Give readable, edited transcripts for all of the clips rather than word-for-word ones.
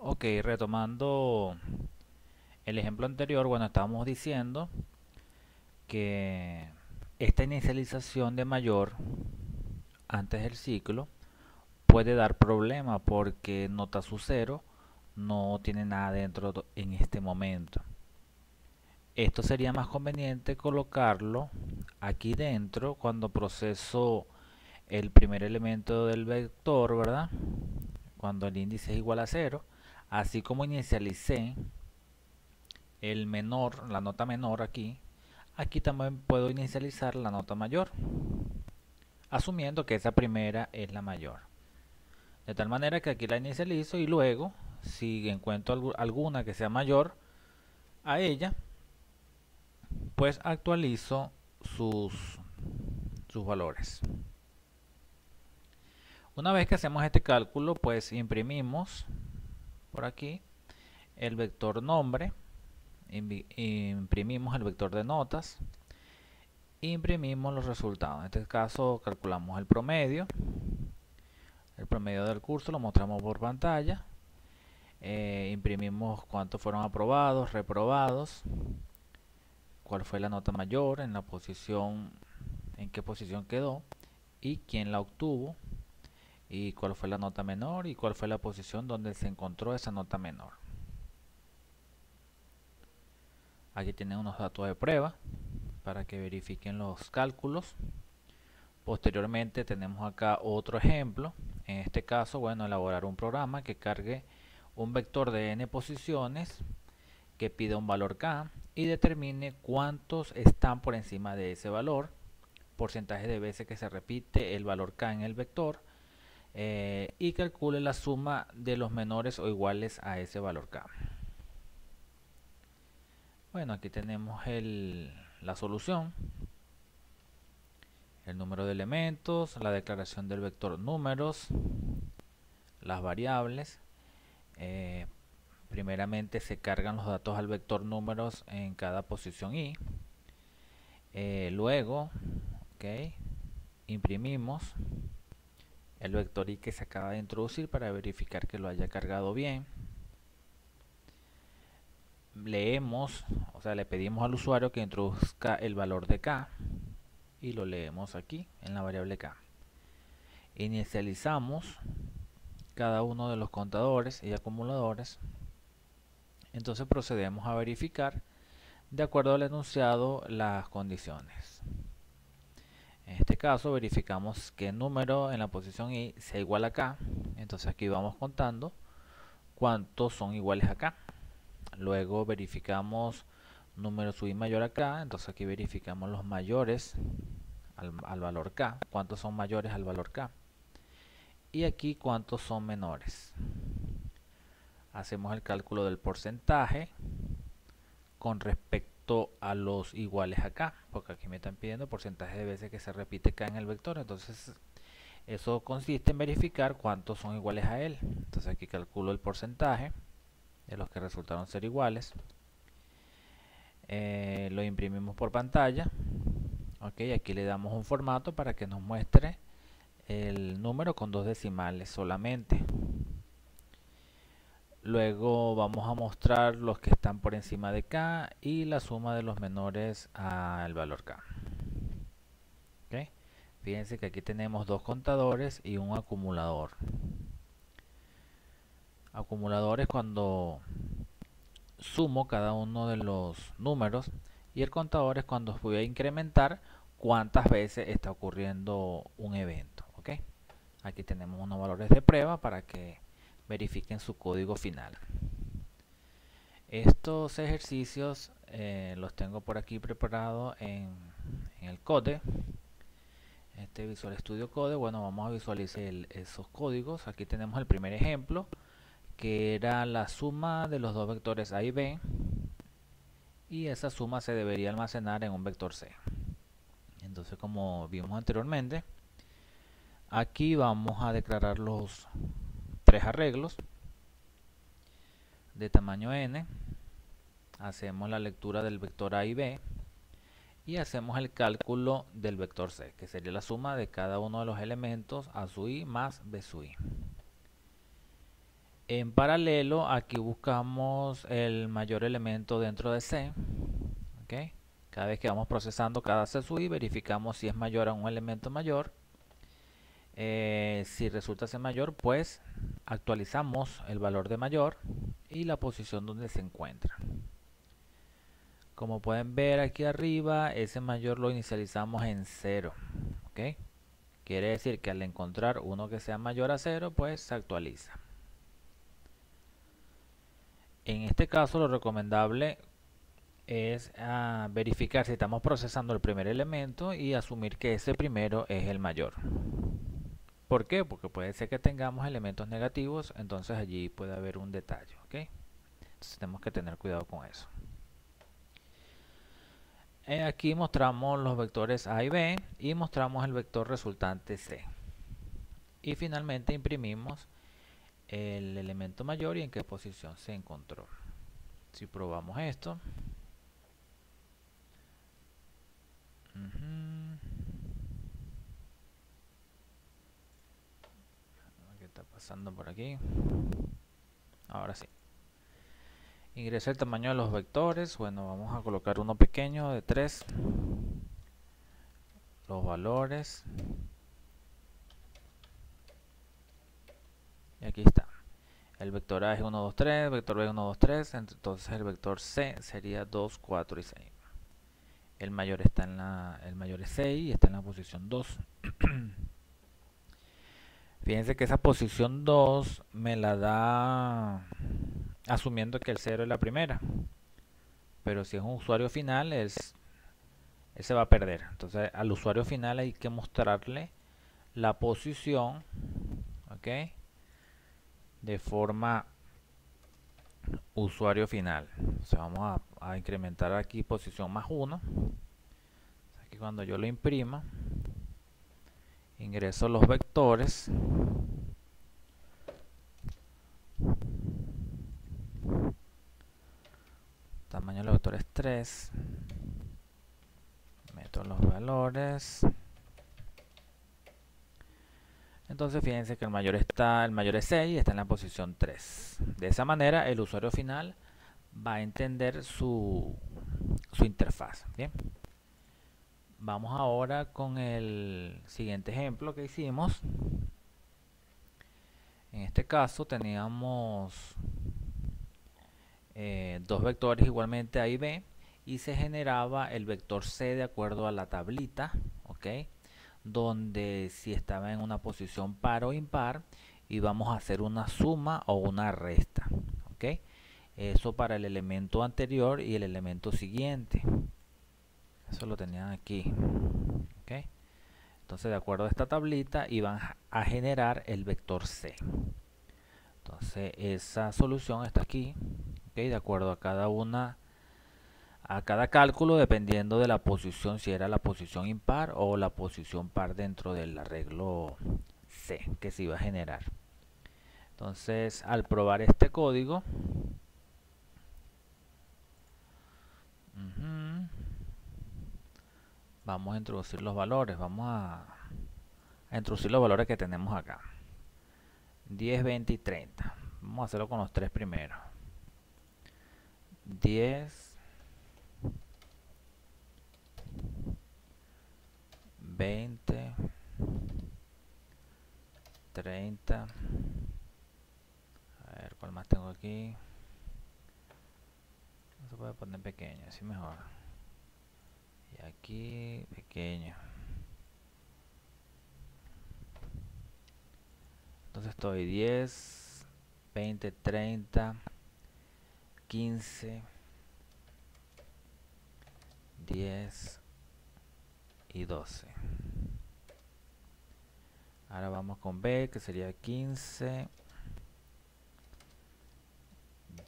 Ok, retomando el ejemplo anterior, bueno, estábamos diciendo que esta inicialización de mayor antes del ciclo puede dar problema porque nota su cero, no tiene nada dentro en este momento. Esto sería más conveniente colocarlo aquí dentro cuando proceso el primer elemento del vector, ¿verdad? Cuando el índice es igual a cero, así como inicialicé el menor, la nota menor aquí, aquí también puedo inicializar la nota mayor, asumiendo que esa primera es la mayor. De tal manera que aquí la inicializo y luego, si encuentro alguna que sea mayor a ella, pues actualizo sus valores. Una vez que hacemos este cálculo, pues imprimimos por aquí el vector nombre, imprimimos el vector de notas, imprimimos los resultados. En este caso calculamos el promedio del curso, lo mostramos por pantalla, imprimimos cuántos fueron aprobados, reprobados, cuál fue la nota mayor, en la posición, en qué posición quedó y quién la obtuvo, y cuál fue la nota menor y cuál fue la posición donde se encontró esa nota menor. Aquí tienen unos datos de prueba para que verifiquen los cálculos. Posteriormente tenemos acá otro ejemplo. En este caso, bueno, elaborar un programa que cargue un vector de n posiciones que pida un valor k y determine cuántos están por encima de ese valor, porcentaje de veces que se repite el valor k en el vector, y calcule la suma de los menores o iguales a ese valor k. Bueno, aquí tenemos la solución, el número de elementos, la declaración del vector números, las variables. Eh, Primeramente se cargan los datos al vector números en cada posición i. Luego, okay, imprimimos el vector i que se acaba de introducir para verificar que lo haya cargado bien. Leemos, o sea, le pedimos al usuario que introduzca el valor de k y lo leemos aquí en la variable k. Inicializamos cada uno de los contadores y acumuladores. Entonces procedemos a verificar de acuerdo al enunciado las condiciones. En este caso verificamos que el número en la posición i sea igual a k. Entonces aquí vamos contando cuántos son iguales a k. Luego verificamos número sub i mayor a k. Entonces aquí verificamos los mayores al valor k. Cuántos son mayores al valor k. Y aquí cuántos son menores. Hacemos el cálculo del porcentaje con respecto a los iguales acá, porque aquí me están pidiendo porcentaje de veces que se repite k en el vector. Entonces eso consiste en verificar cuántos son iguales a él. Entonces aquí calculo el porcentaje de los que resultaron ser iguales. Lo imprimimos por pantalla. Ok, aquí le damos un formato para que nos muestre el número con dos decimales solamente. Luego vamos a mostrar los que están por encima de k y la suma de los menores al valor k. ¿Okay? Fíjense que aquí tenemos dos contadores y un acumulador. Acumulador es cuando sumo cada uno de los números y el contador es cuando voy a incrementar cuántas veces está ocurriendo un evento. ¿Okay? Aquí tenemos unos valores de prueba para que verifiquen su código final. Estos ejercicios los tengo por aquí preparados en el Code. Este Visual Studio Code. Bueno, vamos a visualizar esos códigos. Aquí tenemos el primer ejemplo, que era la suma de los dos vectores a y b, y esa suma se debería almacenar en un vector c. Entonces, como vimos anteriormente, aquí vamos a declarar los tres arreglos de tamaño n. Hacemos la lectura del vector a y b y hacemos el cálculo del vector c, que sería la suma de cada uno de los elementos a sub i más b sub i. En paralelo, aquí buscamos el mayor elemento dentro de C. ¿Ok? Cada vez que vamos procesando cada CSUI, verificamos si es mayor a un elemento mayor. Si resulta ser mayor, pues actualizamos el valor de mayor y la posición donde se encuentra. Como pueden ver aquí arriba, ese mayor lo inicializamos en 0. ¿Ok? Quiere decir que al encontrar uno que sea mayor a 0, pues se actualiza. En este caso, lo recomendable es verificar si estamos procesando el primer elemento y asumir que ese primero es el mayor. ¿Por qué? Porque puede ser que tengamos elementos negativos, entonces allí puede haber un detalle. ¿Ok? Entonces tenemos que tener cuidado con eso. Aquí mostramos los vectores A y B y mostramos el vector resultante C. Y finalmente imprimimos el elemento mayor y en qué posición se encontró. Si probamos esto, ¿qué está pasando por aquí? Ahora sí. Ingresé el tamaño de los vectores. Bueno, vamos a colocar uno pequeño de 3. Los valores. Y aquí está. El vector A es 1, 2, 3. El vector B es 1, 2, 3. Entonces el vector C sería 2, 4 y 6. El mayor es 6 y está en la posición 2. Fíjense que esa posición 2 me la da asumiendo que el 0 es la primera. Pero si es un usuario final, él se va a perder. Entonces al usuario final hay que mostrarle la posición, ¿ok? De forma usuario final. O sea, vamos a incrementar aquí posición más 1. Aquí cuando yo lo imprima, ingreso los vectores. Tamaño de los vectores 3. Meto los valores. Entonces fíjense que el mayor es 6 y está en la posición 3. De esa manera el usuario final va a entender su interfaz. Bien. Vamos ahora con el siguiente ejemplo que hicimos. En este caso teníamos dos vectores igualmente A y B y se generaba el vector C de acuerdo a la tablita, ¿ok? Donde si estaba en una posición par o impar íbamos a hacer una suma o una resta, ¿ok? Eso para el elemento anterior y el elemento siguiente. Eso lo tenían aquí, ¿ok? Entonces de acuerdo a esta tablita iban a generar el vector C. Entonces esa solución está aquí, ¿ok? De acuerdo a cada cálculo dependiendo de la posición, si era la posición impar o la posición par dentro del arreglo C que se iba a generar. Entonces al probar este código, vamos a introducir los valores. Vamos a introducir los valores que tenemos acá. 10, 20 y 30. Vamos a hacerlo con los tres primeros. 10, 20, 30. A ver, ¿cuál más tengo aquí? No se puede poner pequeño, así mejor. Y aquí, pequeño. Entonces estoy 10, 20, 30, 15, 10 y 12. Ahora vamos con B, que sería 15,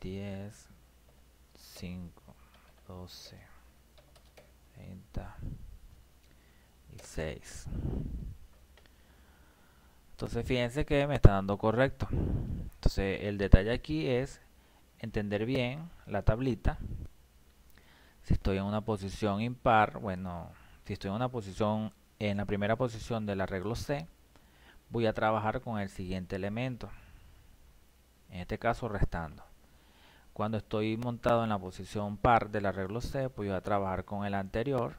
10, 5, 12, 30 y 6. Entonces fíjense que me está dando correcto. Entonces el detalle aquí es entender bien la tablita. Si estoy en una posición impar, bueno, si estoy en la primera posición del arreglo C, voy a trabajar con el siguiente elemento. En este caso restando. Cuando estoy montado en la posición par del arreglo C, pues voy a trabajar con el anterior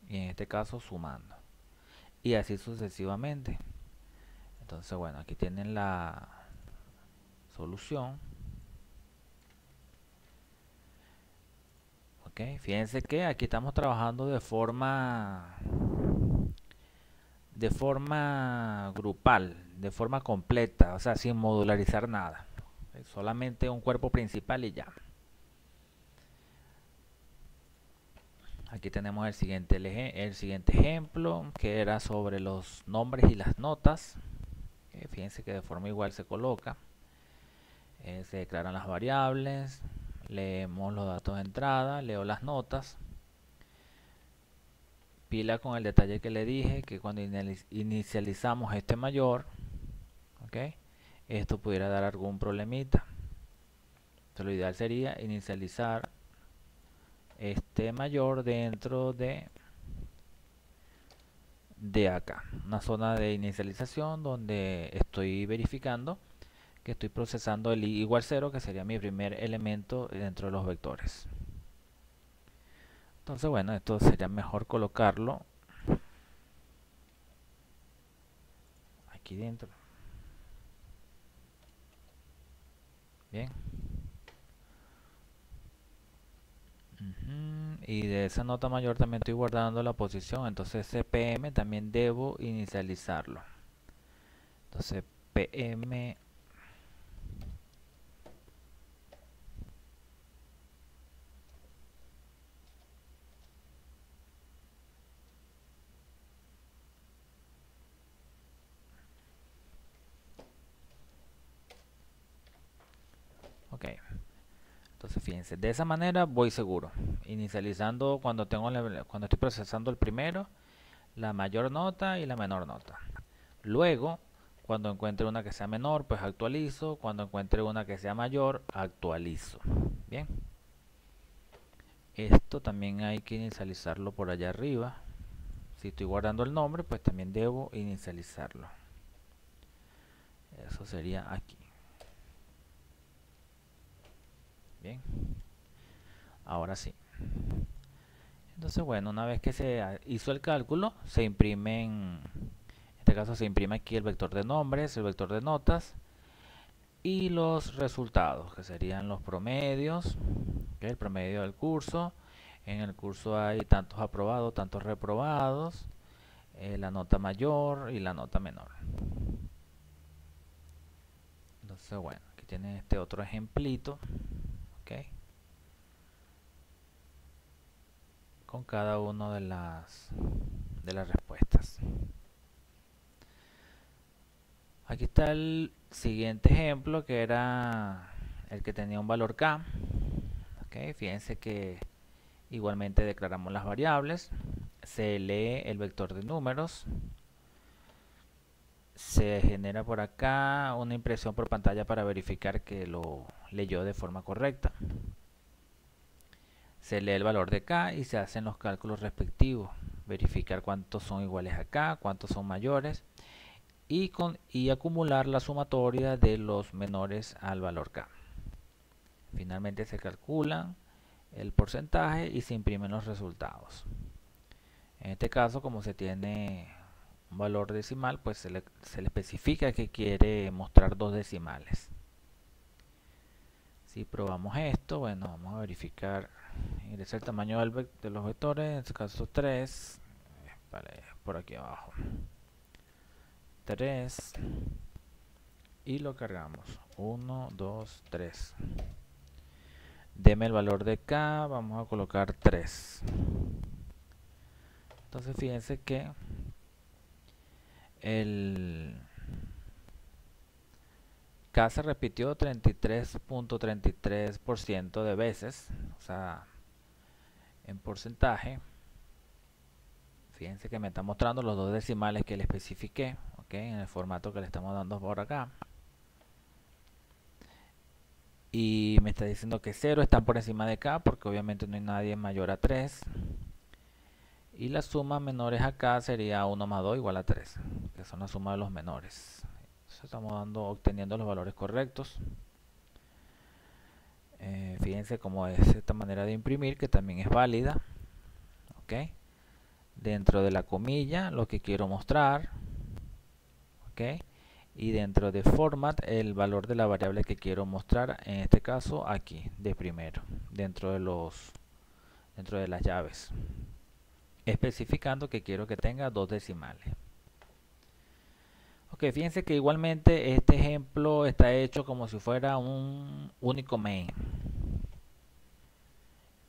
y en este caso sumando. Y así sucesivamente. Entonces, bueno, aquí tienen la solución. Ok, fíjense que aquí estamos trabajando de forma grupal, de forma completa, o sea, sin modularizar nada. Solamente un cuerpo principal y ya. Aquí tenemos el siguiente ejemplo, que era sobre los nombres y las notas. Fíjense que de forma igual se coloca. Se declaran las variables, leemos los datos de entrada, leo las notas. Pila con el detalle que le dije, que cuando inicializamos este mayor, ¿okay?, esto pudiera dar algún problemita. Entonces, lo ideal sería inicializar este mayor dentro de acá, una zona de inicialización donde estoy verificando que estoy procesando el i igual 0, que sería mi primer elemento dentro de los vectores. Entonces, bueno, esto sería mejor colocarlo aquí dentro. Bien. Y de esa nota mayor también estoy guardando la posición, entonces CPM también debo inicializarlo. Entonces PM ok, entonces fíjense, de esa manera voy seguro, inicializando cuando estoy procesando el primero, la mayor nota y la menor nota. Luego, cuando encuentre una que sea menor, pues actualizo. Cuando encuentre una que sea mayor, actualizo. Bien. Esto también hay que inicializarlo por allá arriba. Si estoy guardando el nombre, pues también debo inicializarlo. Eso sería aquí. Bien. Ahora sí. Entonces, bueno, una vez que se hizo el cálculo, se imprime en este caso se imprime aquí el vector de nombres, el vector de notas y los resultados, que serían los promedios, ¿okay?, el promedio del curso. En el curso hay tantos aprobados, tantos reprobados, la nota mayor y la nota menor. Entonces, bueno, aquí tienen este otro ejemplito, ¿okay?, con cada una de las respuestas. Aquí está el siguiente ejemplo, que era el que tenía un valor k. ¿Okay? Fíjense que igualmente declaramos las variables, se lee el vector de números, se genera por acá una impresión por pantalla para verificar que lo leyó de forma correcta, se lee el valor de k y se hacen los cálculos respectivos, verificar cuántos son iguales a k, cuántos son mayores y acumular la sumatoria de los menores al valor k. Finalmente se calculan el porcentaje y se imprimen los resultados. En este caso, como se tiene un valor decimal, pues se le especifica que quiere mostrar dos decimales. Si probamos esto, bueno, vamos a verificar, ingresa el tamaño de los vectores, en este caso 3, vale, por aquí abajo, 3, y lo cargamos, 1, 2, 3. Deme el valor de k, vamos a colocar 3. Entonces fíjense que el k se repitió 33.33% de veces, o sea, en porcentaje. Fíjense que me está mostrando los dos decimales que le especifiqué, ¿okay?, en el formato que le estamos dando por acá. Y me está diciendo que 0 está por encima de k, porque obviamente no hay nadie mayor a 3. Y la suma menores a k sería 1 más 2 igual a 3, que son la suma de los menores. Entonces estamos obteniendo los valores correctos. Fíjense cómo es esta manera de imprimir, que también es válida. ¿Ok? Dentro de la comilla lo que quiero mostrar. ¿Ok? Y dentro de format el valor de la variable que quiero mostrar, en este caso aquí de primero, dentro de las llaves, especificando que quiero que tenga 2 decimales. Ok, fíjense que igualmente este ejemplo está hecho como si fuera un único main.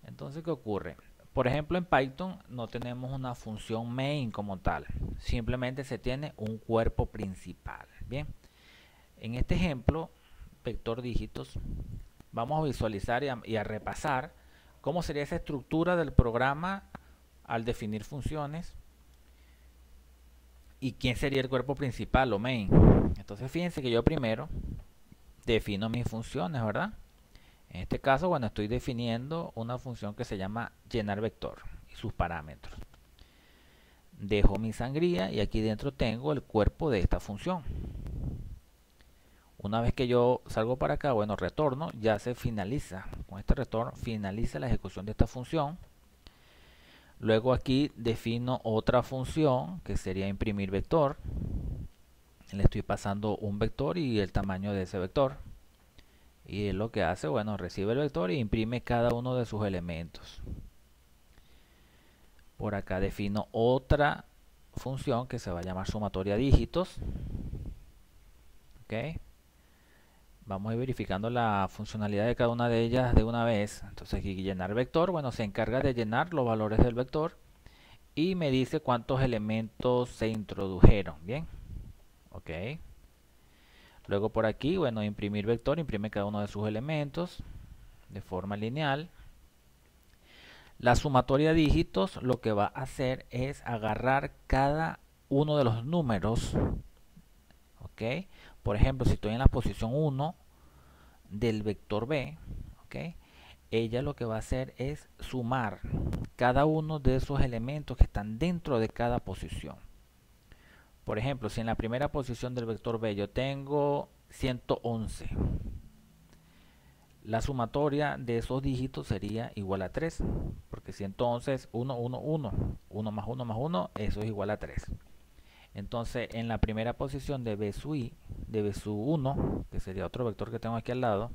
Entonces, ¿qué ocurre? Por ejemplo, en Python no tenemos una función main como tal, simplemente se tiene un cuerpo principal. Bien, en este ejemplo, vector dígitos, vamos a visualizar y a repasar cómo sería esa estructura del programa al definir funciones y quién sería el cuerpo principal o main. Entonces fíjense que yo primero defino mis funciones, ¿verdad? En este caso, bueno, estoy definiendo una función que se llama llenar vector y sus parámetros. Dejo mi sangría y aquí dentro tengo el cuerpo de esta función. Una vez que yo salgo para acá, bueno, retorno, ya se finaliza. Con este retorno finaliza la ejecución de esta función. Luego aquí defino otra función que sería imprimir vector. Le estoy pasando un vector y el tamaño de ese vector. Y lo que hace, bueno, recibe el vector e imprime cada uno de sus elementos. Por acá defino otra función que se va a llamar sumatoria dígitos. Ok. Vamos a ir verificando la funcionalidad de cada una de ellas de una vez. Entonces aquí llenar vector, bueno, se encarga de llenar los valores del vector y me dice cuántos elementos se introdujeron. Bien, ok. Luego por aquí, bueno, imprimir vector, imprime cada uno de sus elementos de forma lineal. La sumatoria de dígitos lo que va a hacer es agarrar cada uno de los números. Ok. Por ejemplo, si estoy en la posición 1 del vector b, ok, ella lo que va a hacer es sumar cada uno de esos elementos que están dentro de cada posición. Por ejemplo, si en la primera posición del vector b yo tengo 111, la sumatoria de esos dígitos sería igual a 3, porque 111 es 1, 1, 1, 1 más 1 más 1, eso es igual a 3. Entonces, en la primera posición de b sub i, de b sub 1, que sería otro vector que tengo aquí al lado,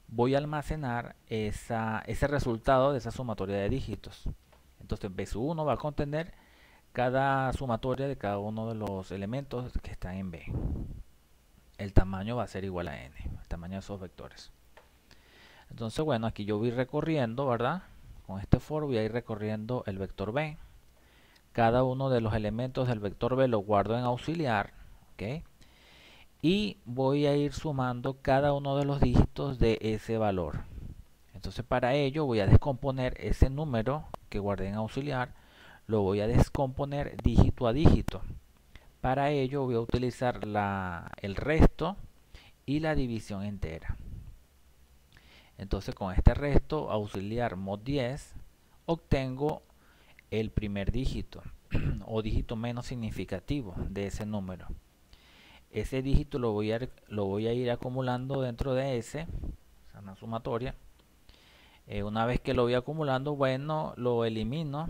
voy a almacenar ese resultado de esa sumatoria de dígitos. Entonces, b sub 1 va a contener cada sumatoria de cada uno de los elementos que están en b. El tamaño va a ser igual a n, el tamaño de esos vectores. Entonces, bueno, aquí yo voy recorriendo, ¿verdad? Con este for voy a ir recorriendo el vector b. Cada uno de los elementos del vector b lo guardo en auxiliar, ¿ok? Y voy a ir sumando cada uno de los dígitos de ese valor. Entonces, para ello voy a descomponer ese número que guardé en auxiliar, lo voy a descomponer dígito a dígito. Para ello voy a utilizar el resto y la división entera. Entonces, con este resto auxiliar mod 10 obtengo el primer dígito o dígito menos significativo de ese número. Ese dígito lo voy a ir acumulando dentro de una sumatoria. Una vez que lo voy acumulando, bueno, lo elimino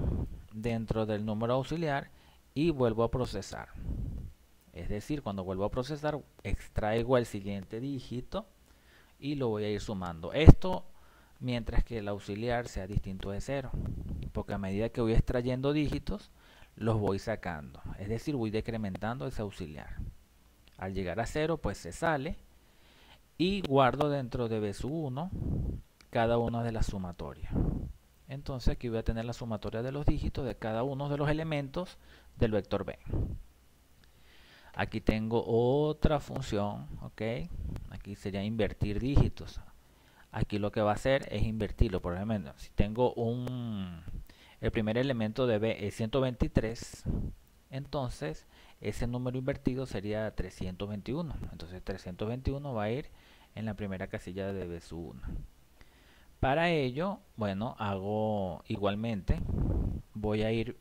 dentro del número auxiliar y vuelvo a procesar. Es decir, cuando vuelvo a procesar, extraigo el siguiente dígito y lo voy a ir sumando. Esto mientras que el auxiliar sea distinto de 0, porque a medida que voy extrayendo dígitos, los voy sacando. Es decir, voy decrementando ese auxiliar. Al llegar a 0, pues se sale y guardo dentro de b sub 1 cada una de las sumatorias. Entonces aquí voy a tener la sumatoria de los dígitos de cada uno de los elementos del vector b. Aquí tengo otra función, ¿ok? Aquí sería invertir dígitos. Aquí lo que va a hacer es invertirlo. Por ejemplo, si tengo el primer elemento de b es 123, entonces ese número invertido sería 321. Entonces 321 va a ir en la primera casilla de b sub 1. Para ello, bueno, hago igualmente, voy a ir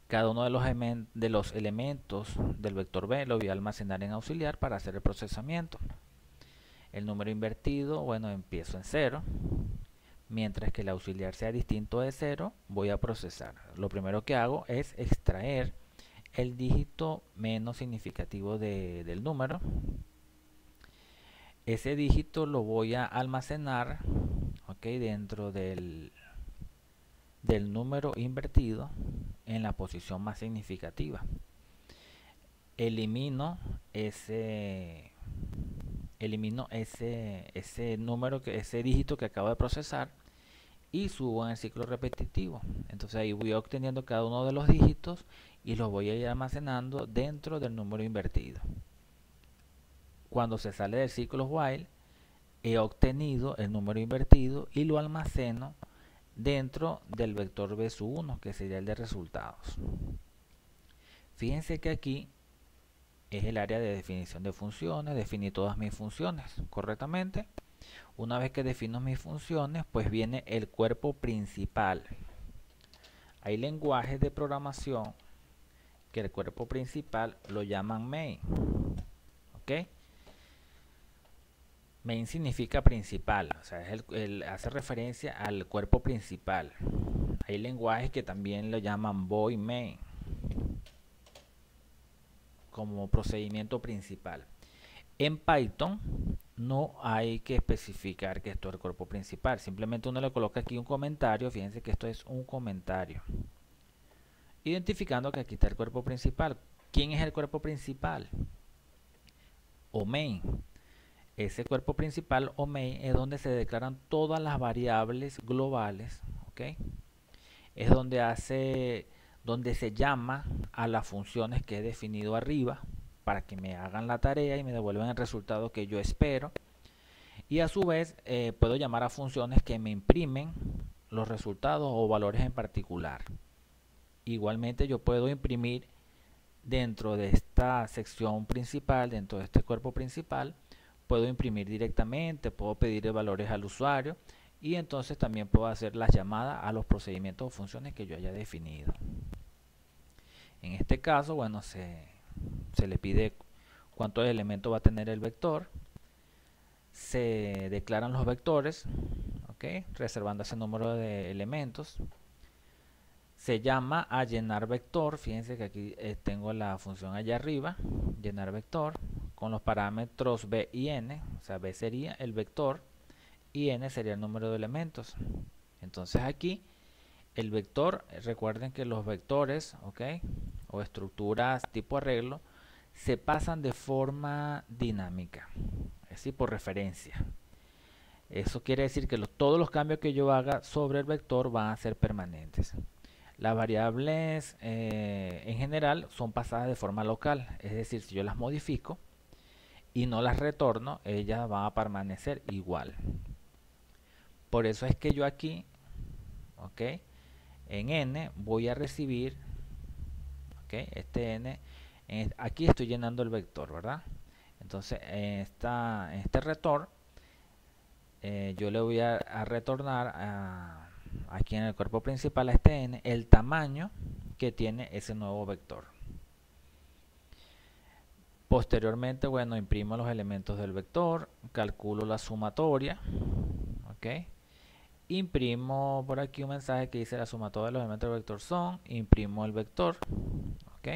cada uno de los elementos del vector b lo voy a almacenar en auxiliar para hacer el procesamiento. El número invertido, bueno, empiezo en 0. Mientras que el auxiliar sea distinto de 0, voy a procesar. Lo primero que hago es extraer el dígito menos significativo del número. Ese dígito lo voy a almacenar, ¿okay?, dentro del número invertido en la posición más significativa. Elimino ese número, ese dígito que acabo de procesar, y subo en el ciclo repetitivo. Entonces ahí voy obteniendo cada uno de los dígitos y los voy a ir almacenando dentro del número invertido. Cuando se sale del ciclo while, he obtenido el número invertido y lo almaceno dentro del vector b sub 1, que sería el de resultados. Fíjense que aquí es el área de definición de funciones. Definí todas mis funciones correctamente. Una vez que defino mis funciones, pues viene el cuerpo principal. Hay lenguajes de programación que el cuerpo principal lo llaman main. ¿Ok? Main significa principal, o sea, hace referencia al cuerpo principal. Hay lenguajes que también lo llaman void main como procedimiento principal. En Python no hay que especificar que esto es el cuerpo principal, simplemente uno le coloca aquí un comentario. Fíjense que esto es un comentario identificando que aquí está el cuerpo principal. ¿Quién es el cuerpo principal? O main. Ese cuerpo principal o main es donde se declaran todas las variables globales, ¿ok? Es donde se llama a las funciones que he definido arriba para que me hagan la tarea y me devuelvan el resultado que yo espero. Y a su vez puedo llamar a funciones que me imprimen los resultados o valores en particular. Igualmente yo puedo imprimir dentro de esta sección principal, dentro de este cuerpo principal, puedo imprimir directamente, puedo pedir valores al usuario, y entonces también puedo hacer las llamadas a los procedimientos o funciones que yo haya definido. En este caso, bueno, se le pide cuántos elementos va a tener el vector, se declaran los vectores, ¿okay?, reservando ese número de elementos. Se llama a llenar vector. Fíjense que aquí tengo la función allá arriba, llenar vector, con los parámetros b y n. O sea, b sería el vector y n sería el número de elementos. Entonces aquí el vector, recuerden que los vectores, ¿ok?, o estructuras tipo arreglo, se pasan de forma dinámica, es decir, por referencia. Eso quiere decir que todos los cambios que yo haga sobre el vector van a ser permanentes. Las variables en general son pasadas de forma local, es decir, si yo las modifico y no las retorno, ellas van a permanecer igual. Por eso es que yo aquí, ¿ok?, en n voy a recibir, ¿ok?, este n, aquí estoy llenando el vector, ¿verdad? Entonces en este retorno yo le voy a retornar aquí en el cuerpo principal a este n el tamaño que tiene ese nuevo vector. Posteriormente, bueno, imprimo los elementos del vector, calculo la sumatoria, ¿ok? Imprimo por aquí un mensaje que dice la sumatoria de los elementos del vector son, imprimo el vector, ¿ok?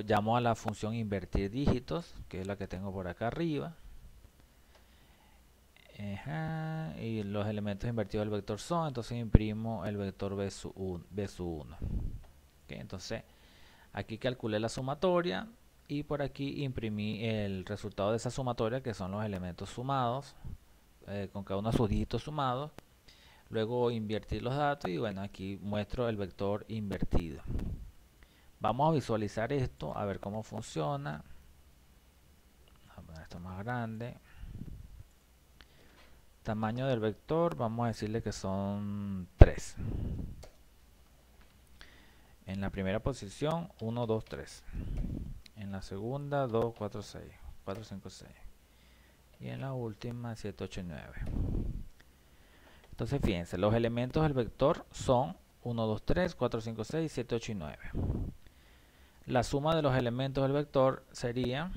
Llamo a la función invertir dígitos, que es la que tengo por acá arriba. Y los elementos invertidos del vector son, entonces imprimo el vector b sub 1. ¿Okay? Entonces aquí calculé la sumatoria y por aquí imprimí el resultado de esa sumatoria, que son los elementos sumados, con cada uno de sus dígitos sumados. Luego invertir los datos y bueno, aquí muestro el vector invertido. Vamos a visualizar esto, a ver cómo funciona. Vamos a poner esto más grande. Tamaño del vector, vamos a decirle que son 3. En la primera posición, 1, 2, 3. En la segunda, 2, 4, 6. 4, 5, 6. Y en la última, 7, 8 y 9. Entonces, fíjense, los elementos del vector son 1, 2, 3, 4, 5, 6, 7, 8 y 9. La suma de los elementos del vector sería,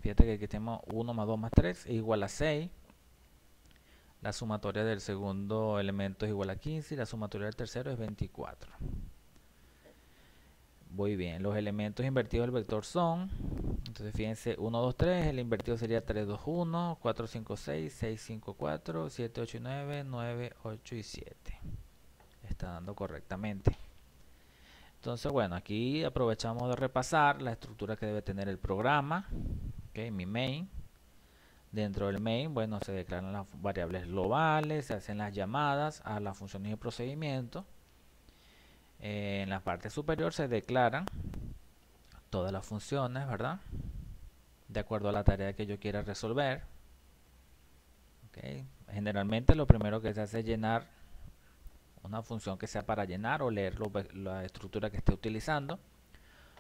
fíjate que aquí tenemos 1 más 2 más 3 es igual a 6. La sumatoria del segundo elemento es igual a 15 y la sumatoria del tercero es 24. Muy bien, los elementos invertidos del vector son, entonces fíjense, 1, 2, 3, el invertido sería 3, 2, 1, 4, 5, 6, 6, 5, 4, 7, 8 y 9, 9, 8 y 7. Está dando correctamente. Entonces, bueno, aquí aprovechamos de repasar la estructura que debe tener el programa. Okay, mi main. Dentro del main, bueno, se declaran las variables globales, se hacen las llamadas a las funciones y procedimientos. En la parte superior se declaran todas las funciones, ¿verdad? De acuerdo a la tarea que yo quiera resolver. Okay. Generalmente lo primero que se hace es llenar una función que sea para llenar o leer la estructura que esté utilizando.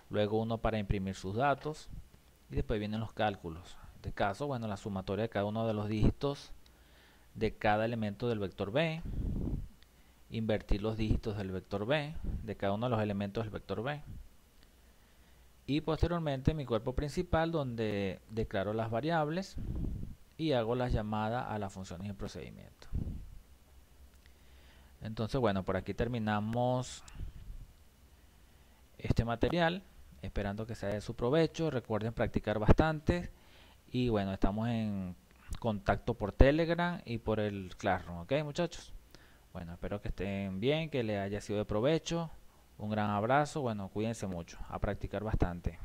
Luego uno para imprimir sus datos. Y después vienen los cálculos. En este caso, bueno, la sumatoria de cada uno de los dígitos de cada elemento del vector B. Invertir los dígitos del vector B, de cada uno de los elementos del vector B. Y posteriormente mi cuerpo principal, donde declaro las variables y hago las llamadas a las funciones y procedimientos. Entonces, bueno, por aquí terminamos este material, esperando que sea de su provecho. Recuerden practicar bastante y bueno, estamos en contacto por Telegram y por el Classroom, ¿ok, muchachos? Bueno, espero que estén bien, que les haya sido de provecho. Un gran abrazo, bueno, cuídense mucho, a practicar bastante.